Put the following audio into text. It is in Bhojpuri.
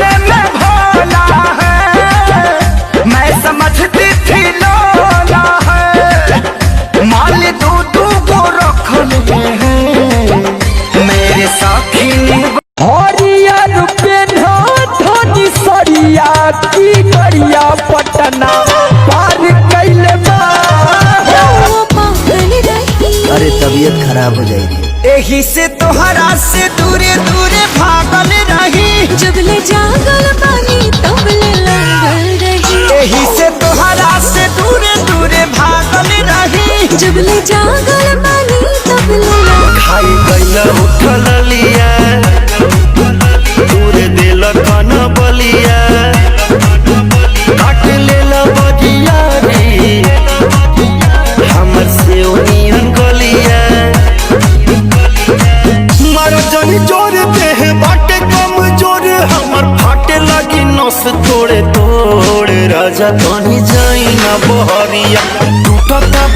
देखने में भोला है, मैं समझती थी लोला है। माल दू को रख लिए हैं मेरे साथी हरियर पेन्हा धनी सरिया की गरिया पटना पार कैले बा। अरे तबीयत खराब हो जाएगी। एही से तोहरा से दूरे दूरे भागल रही, जबले जागल पानी तबले लगल रही। एही से तोहरा से दूरे दूरे भागल रही, जबले जागल पानी तबले खाई गईला उठल लिया दूर दिल कन बलिया काट लेला बजिया रे हमर से ओनियन गलिया। मारो जनी जोर देह बाटे कम जोर हमर फाटे लगी नस तोड़े तोड़ राजा तनी जाई ना बहरिया टूटता